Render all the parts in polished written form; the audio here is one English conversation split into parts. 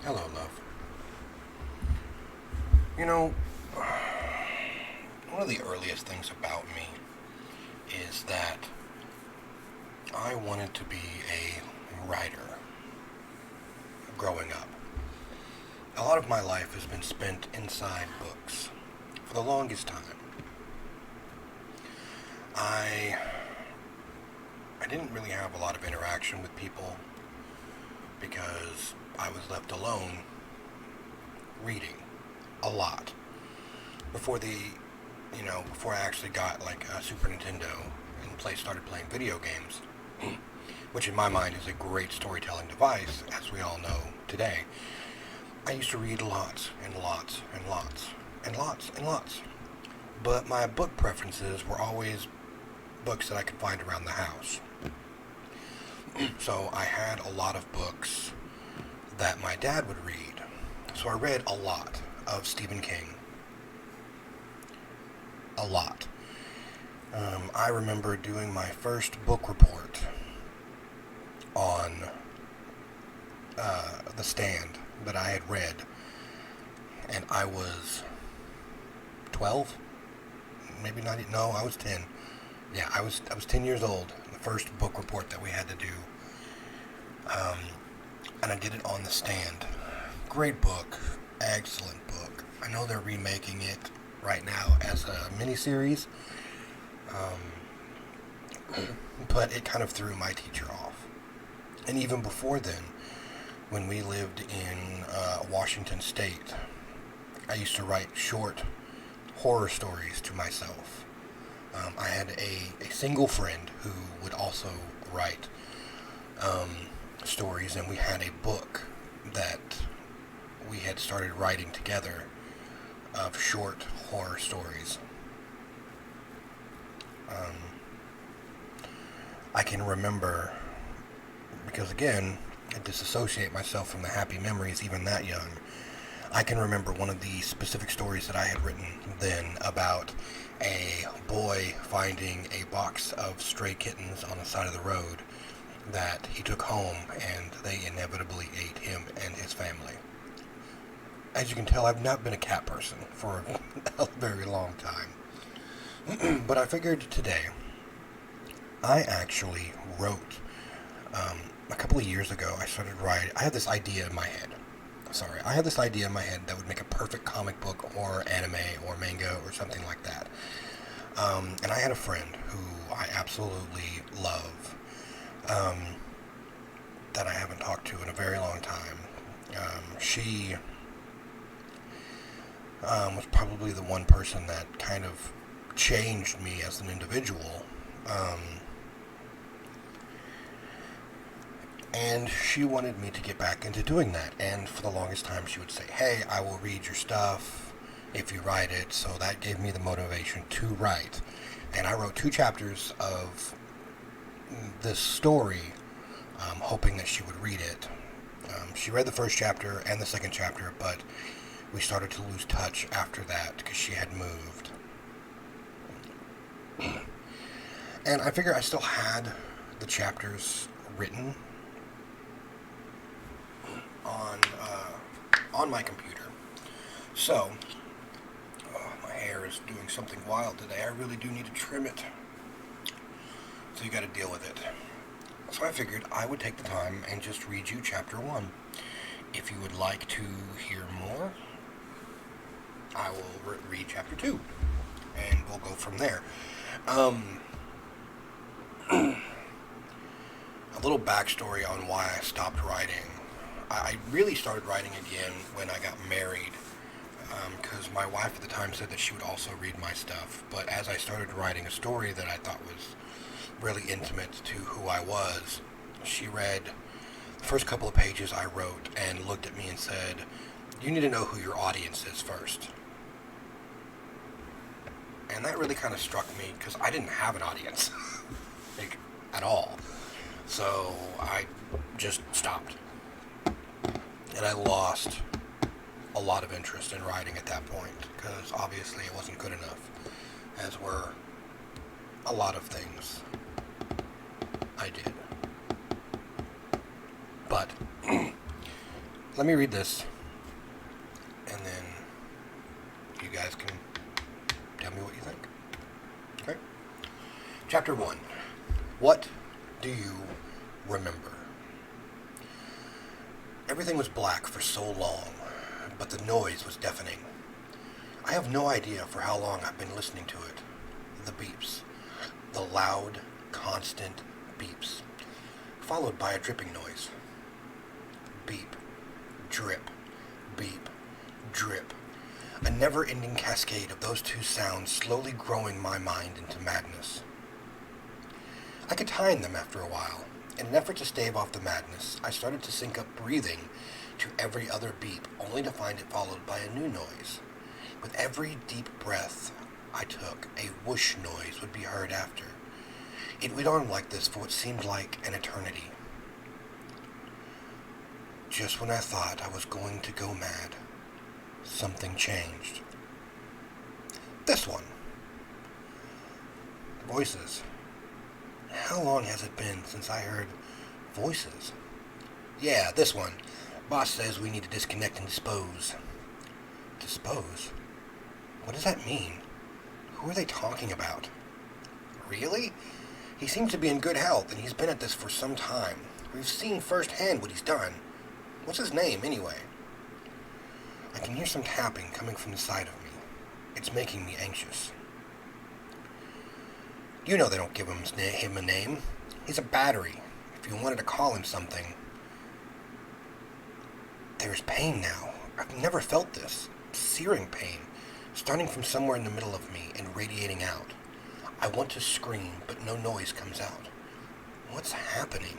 Hello, love. You know, one of the earliest things about me is that I wanted to be a writer growing up. A lot of my life has been spent inside books for the longest time. I I didn't really have a lot of interaction with people because I was left alone reading a lot before before I actually got like a Super Nintendo and started playing video games, which in my mind is a great storytelling device, as we all know today. I used to read lots and lots and lots and lots and lots, but my book preferences were always books that I could find around the house. So I had a lot of books that my dad would read. So I read a lot of Stephen King. A lot. I remember doing my first book report on The Stand that I had read, and I was 12, maybe not. No, I was 10. Yeah, I was 10 years old. The first book report that we had to do, and I did it on The Stand. Great book, excellent book. I know they're remaking it right now as a miniseries, but it kind of threw my teacher off. And even before then, when we lived in Washington State, I used to write short horror stories to myself. I had a single friend who would also write stories, and we had a book that we had started writing together of short horror stories. I can remember, because again, I disassociate myself from the happy memories even that young. I can remember one of the specific stories that I had written then about a boy finding a box of stray kittens on the side of the road that he took home, and they inevitably ate him and his family. As you can tell, I've not been a cat person for a very long time. But I figured today, I actually wrote, a couple of years ago, I started writing. I had this idea in my head. I had this idea in my head that would make a perfect comic book or anime or manga or something like that. And I had a friend who I absolutely love, that I haven't talked to in a very long time. She was probably the one person that kind of changed me as an individual. And she wanted me to get back into doing that. And for the longest time, she would say, "Hey, I will read your stuff if you write it." So that gave me the motivation to write. And I wrote 2 chapters of this story, hoping that she would read it. She read the first chapter and the second chapter, but we started to lose touch after that because she had moved. And I figured I still had the chapters written on my computer. So, my hair is doing something wild today. I really do need to trim it. So you got to deal with it. So I figured I would take the time and just read you chapter 1. If you would like to hear more, I will read chapter 2, and we'll go from there. A little backstory on why I stopped writing. I really started writing again when I got married, because my wife at the time said that she would also read my stuff. But as I started writing a story that I thought was really intimate to who I was, she read the first couple of pages I wrote and looked at me and said, "You need to know who your audience is first." And that really kind of struck me because I didn't have an audience, like, at all. So I just stopped. And I lost a lot of interest in writing at that point because obviously it wasn't good enough, as were a lot of things I did. But let me read this, and then you guys can tell me what you think. Okay? Chapter 1. What do you remember? Everything was black for so long, but the noise was deafening. I have no idea for how long I've been listening to it. The beeps. The loud, constant beeps, followed by a dripping noise. Beep, drip, beep, drip. A never-ending cascade of those two sounds slowly growing my mind into madness. I could time them after a while. In an effort to stave off the madness, I started to sync up breathing to every other beep, only to find it followed by a new noise. With every deep breath I took, a whoosh noise would be heard after. It went on like this for what seemed like an eternity. Just when I thought I was going to go mad, something changed. This one. Voices. How long has it been since I heard voices? Yeah, this one. Boss says we need to disconnect and dispose. Dispose? What does that mean? Who are they talking about? Really? He seems to be in good health, and he's been at this for some time. We've seen firsthand what he's done. What's his name, anyway? I can hear some tapping coming from the side of me. It's making me anxious. You know they don't give him a name. He's a battery. If you wanted to call him something. There's pain now. I've never felt this. Searing pain. Starting from somewhere in the middle of me and radiating out. I want to scream, but no noise comes out. What's happening?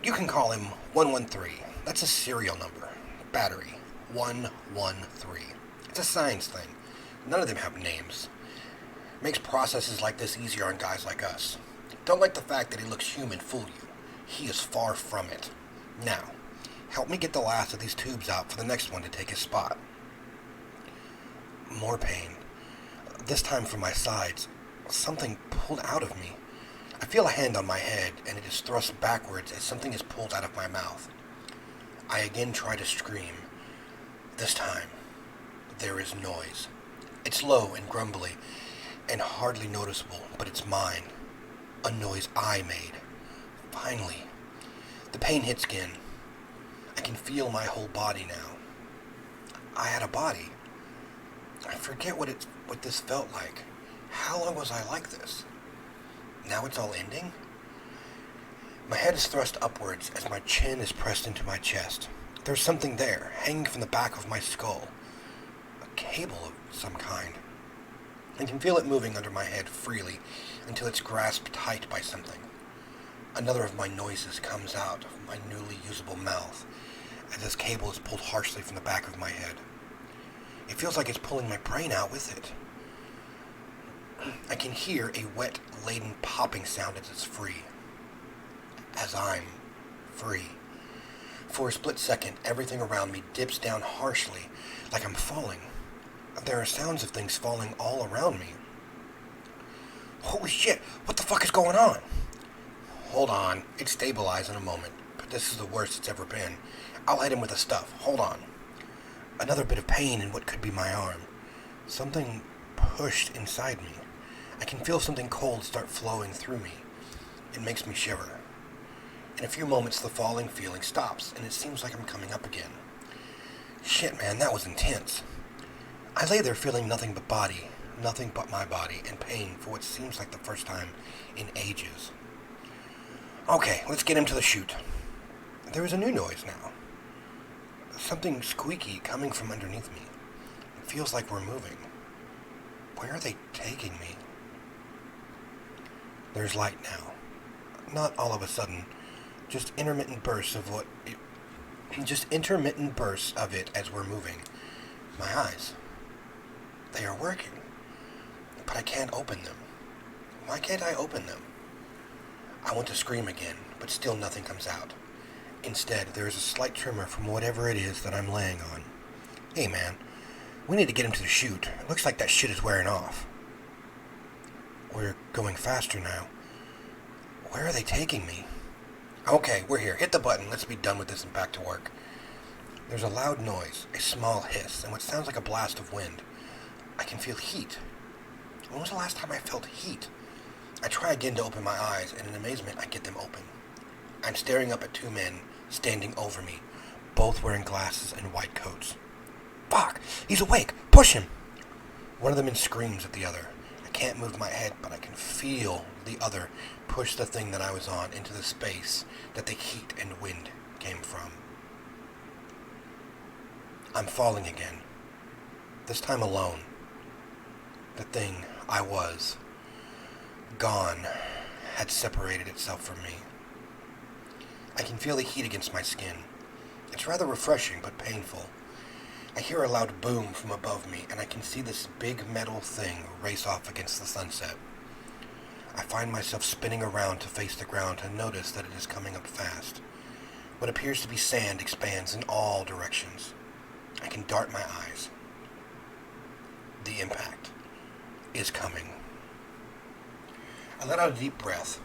You can call him 113. That's a serial number. Battery. 113. It's a science thing. None of them have names. Makes processes like this easier on guys like us. Don't let the fact that he looks human fool you. He is far from it. Now, help me get the last of these tubes out for the next one to take his spot. More pain. This time from my sides. Something pulled out of me. I feel a hand on my head, and it is thrust backwards as something is pulled out of my mouth. I again try to scream. This time, there is noise. It's low and grumbly, and hardly noticeable, but it's mine. A noise I made. Finally. The pain hits again. I can feel my whole body now. I had a body. I forget what this felt like. How long was I like this? Now it's all ending? My head is thrust upwards as my chin is pressed into my chest. There's something there, hanging from the back of my skull. A cable of some kind. I can feel it moving under my head freely until it's grasped tight by something. Another of my noises comes out of my newly usable mouth as this cable is pulled harshly from the back of my head. It feels like it's pulling my brain out with it. I can hear a wet, laden popping sound as it's free. As I'm free. For a split second, everything around me dips down harshly, like I'm falling. There are sounds of things falling all around me. Holy shit, what the fuck is going on? Hold on, it's stabilized in a moment, but this is the worst it's ever been. I'll hit him with the stuff, hold on. Another bit of pain in what could be my arm. Something pushed inside me. I can feel something cold start flowing through me. It makes me shiver. In a few moments, the falling feeling stops, and it seems like I'm coming up again. Shit, man, that was intense. I lay there feeling nothing but body, nothing but my body, and pain for what seems like the first time in ages. Okay, let's get him to the chute. There is a new noise now. Something squeaky coming from underneath me. It feels like we're moving. Where are they taking me? There's light now. Not all of a sudden, just intermittent bursts of it as we're moving. My eyes. They are working. But I can't open them. Why can't I open them? I want to scream again, but still nothing comes out. Instead, there is a slight tremor from whatever it is that I'm laying on. Hey man, we need to get him to the chute. It looks like that shit is wearing off. We're going faster now. Where are they taking me? Okay, we're here. Hit the button. Let's be done with this and back to work. There's a loud noise, a small hiss, and what sounds like a blast of wind. I can feel heat. When was the last time I felt heat? I try again to open my eyes, and in amazement, I get them open. I'm staring up at two men standing over me, both wearing glasses and white coats. Fuck! He's awake! Push him! One of the men screams at the other. I can't move my head, but I can feel the other push the thing that I was on into the space that the heat and wind came from. I'm falling again. This time alone. The thing I was gone had separated itself from me. I can feel the heat against my skin. It's rather refreshing but painful. I hear a loud boom from above me, and I can see this big metal thing race off against the sunset. I find myself spinning around to face the ground and notice that it is coming up fast. What appears to be sand expands in all directions. I can dart my eyes. The impact is coming. I let out a deep breath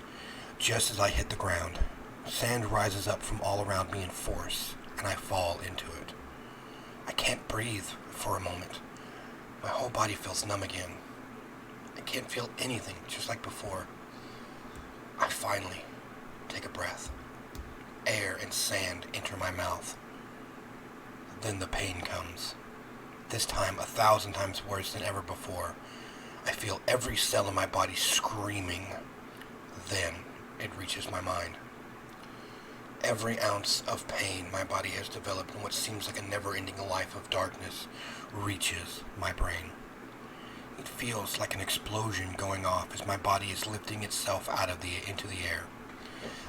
just as I hit the ground. Sand rises up from all around me in force, and I fall into it. I can't breathe for a moment. My whole body feels numb again. I can't feel anything, just like before. I finally take a breath. Air and sand enter my mouth. Then the pain comes. This time 1,000 times worse than ever before. I feel every cell in my body screaming. Then it reaches my mind. Every ounce of pain my body has developed in what seems like a never-ending life of darkness reaches my brain. It feels like an explosion going off as my body is lifting itself into the air.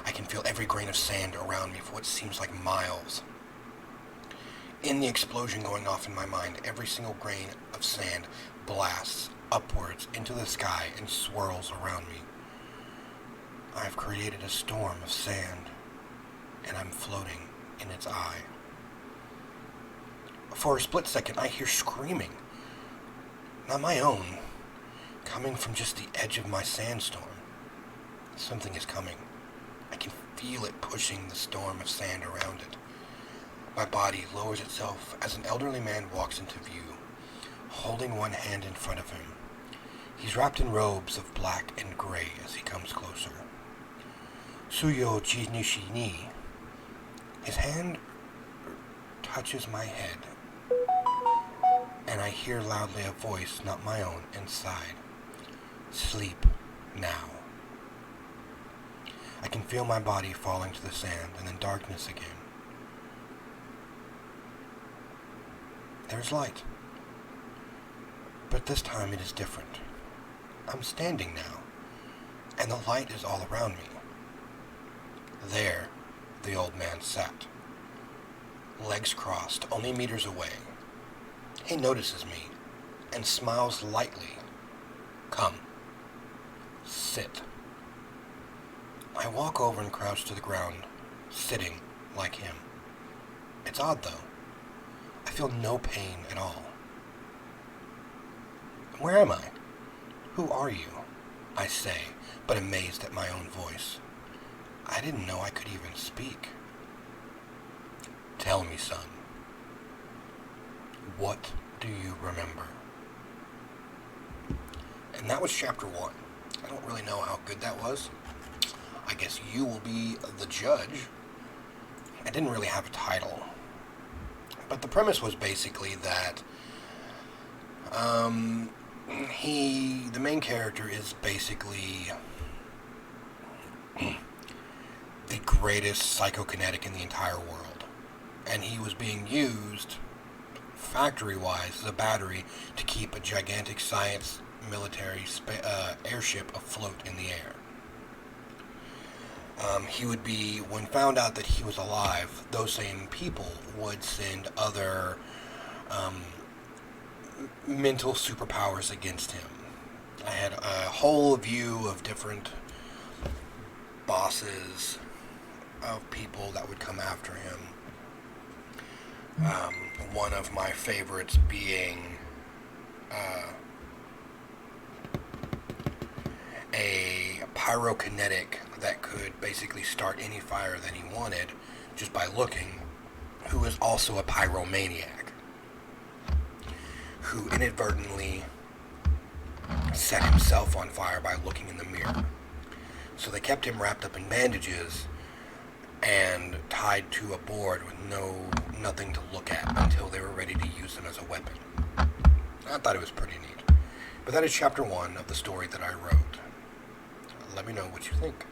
I can feel every grain of sand around me for what seems like miles. In the explosion going off in my mind, every single grain of sand blasts upwards into the sky and swirls around me. I've created a storm of sand, and I'm floating in its eye. For a split second, I hear screaming. Not my own, coming from just the edge of my sandstorm. Something is coming. I can feel it pushing the storm of sand around it. My body lowers itself as an elderly man walks into view, holding one hand in front of him. He's wrapped in robes of black and gray as he comes closer. Suyo Jinishi ni. His hand touches my head, and I hear loudly a voice not my own inside. Sleep now. I can feel my body falling to the sand and then darkness again. There's light. But this time it is different. I'm standing now, and the light is all around me. There, the old man sat, legs crossed, only meters away. He notices me and smiles lightly. Come, sit. I walk over and crouch to the ground, sitting like him. It's odd, though. I feel no pain at all. Where am I? Who are you? I say, but amazed at my own voice. I didn't know I could even speak. Tell me, son. What do you remember? And that was chapter 1. I don't really know how good that was. I guess you will be the judge. I didn't really have a title. But the premise was basically that the main character is basically the greatest psychokinetic in the entire world. And he was being used, factory-wise, as a battery to keep a gigantic science military airship afloat in the air. He would be, when found out that he was alive, those same people would send other mental superpowers against him. I had a whole view of different bosses, of people that would come after him. One of my favorites being a pyrokinetic that could basically start any fire that he wanted just by looking, who is also a pyromaniac, who inadvertently set himself on fire by looking in the mirror. So they kept him wrapped up in bandages and tied to a board with nothing to look at until they were ready to use him as a weapon. I thought it was pretty neat. But that is chapter 1 of the story that I wrote. Let me know what you think.